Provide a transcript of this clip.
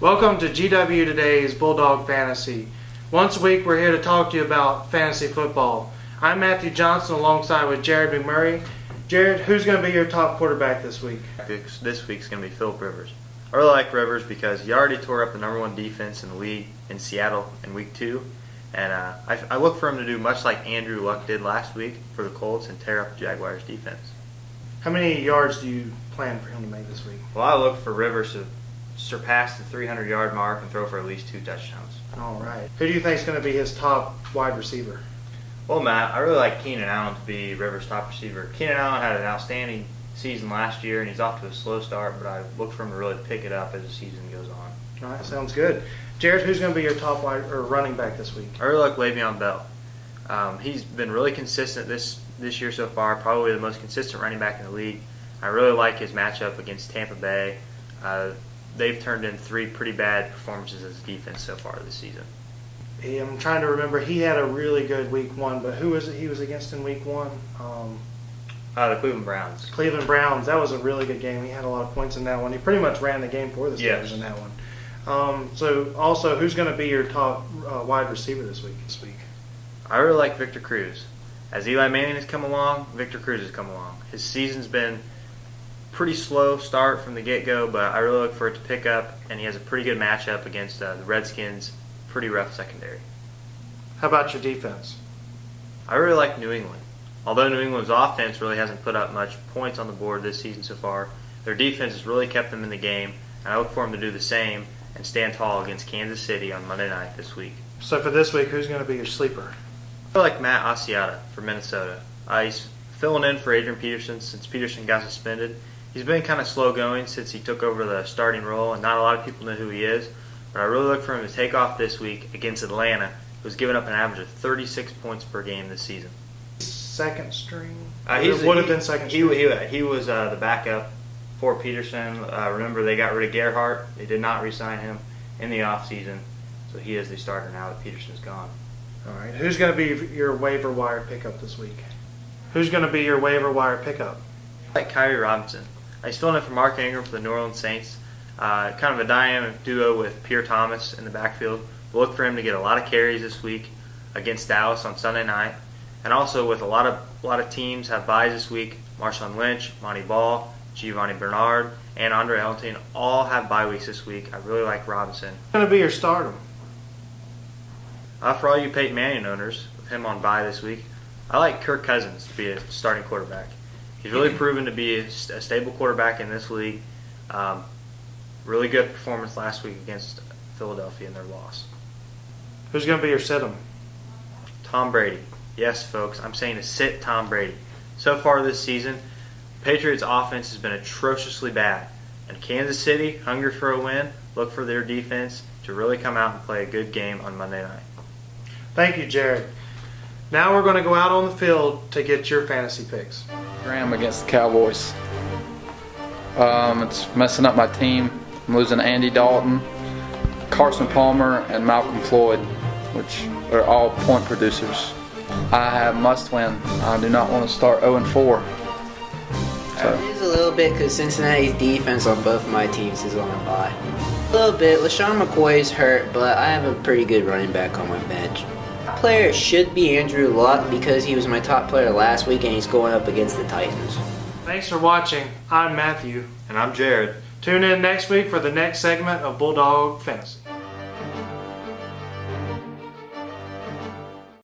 Welcome to GW Today's Bulldog Fantasy. Once a week we're here to talk to you about fantasy football. I'm Matthew Johnson alongside with Jared McMurray. Jared, who's going to be your top quarterback this week? This week's going to be Philip Rivers. I really like Rivers because he already tore up the number one defense in the league in Seattle in week 2. And I look for him to do much like Andrew Luck did last week for the Colts and tear up the Jaguars' defense. How many yards do you plan for him to make this week? Well, I look for Rivers to surpass the 300-yard mark and throw for at least 2 touchdowns. All right. Who do you think is going to be his top wide receiver? Well, Matt, I really like Keenan Allen to be Rivers' top receiver. Keenan Allen had an outstanding season last year, and he's off to a slow start, but I look for him to really pick it up as the season goes on. All right, sounds good. Jared, who's going to be your top running back this week? I really like Le'Veon Bell. He's been really consistent this year so far, probably the most consistent running back in the league. I really like his matchup against Tampa Bay. They've turned in 3 pretty bad performances as a defense so far this season. I'm trying to remember. He had a really good week 1, but who was it he was against in week 1? The Cleveland Browns. Cleveland Browns. That was a really good game. He had a lot of points in that one. He pretty much ran the game for the Steelers in that one. So, also, who's going to be your top wide receiver this week? I really like Victor Cruz. As Eli Manning has come along, Victor Cruz has come along. His season's been pretty slow start from the get-go, but I really look for it to pick up, and he has a pretty good matchup against the Redskins' pretty rough secondary. How about your defense? I really like New England. Although New England's offense really hasn't put up much points on the board this season so far, their defense has really kept them in the game, and I look for them to do the same and stand tall against Kansas City on Monday night this week. So for this week, who's going to be your sleeper? I like Matt Asiata for Minnesota. He's filling in for Adrian Peterson since Peterson got suspended. He's been kind of slow going since he took over the starting role, and not a lot of people know who he is. But I really look for him to take off this week against Atlanta, who's given up an average of 36 points per game this season. Second string? He would have been second string. He was the backup for Peterson. Remember, they got rid of Gerhardt. They did not re-sign him in the offseason, so he is the starter now that Peterson's gone. All right. Who's going to be your waiver wire pickup this week? Who's going to be your waiver wire pickup? I like Kyrie Robinson. He's filling in for Mark Ingram for the New Orleans Saints. Kind of a dynamic duo with Pierre Thomas in the backfield. We'll look for him to get a lot of carries this week against Dallas on Sunday night. And also with a lot of teams have byes this week. Marshawn Lynch, Monty Ball, Giovanni Bernard, and Andre Ellington all have bye weeks this week. I really like Robinson. Who's going to be your stardom? For all you Peyton Manning owners, with him on bye this week, I like Kirk Cousins to be a starting quarterback. He's really proven to be a stable quarterback in this league. Really good performance last week against Philadelphia in their loss. Who's going to be your sit-em? Tom Brady. Yes, folks, I'm saying to sit Tom Brady. So far this season, Patriots' offense has been atrociously bad. And Kansas City, hungry for a win, look for their defense to really come out and play a good game on Monday night. Thank you, Jared. Now we're going to go out on the field to get your fantasy picks. Graham against the Cowboys. It's messing up my team. I'm losing Andy Dalton, Carson Palmer, and Malcolm Floyd, which are all point producers. I have must win. I do not want to start 0-4. Just a little bit because Cincinnati's defense on both my teams is on a bye. A little bit. LaShawn McCoy's hurt, but I have a pretty good running back on my bench. Player should be Andrew Luck because he was my top player last week and he's going up against the Titans. Thanks for watching. I'm Matthew. And I'm Jared. Tune in next week for the next segment of Bulldog Fantasy.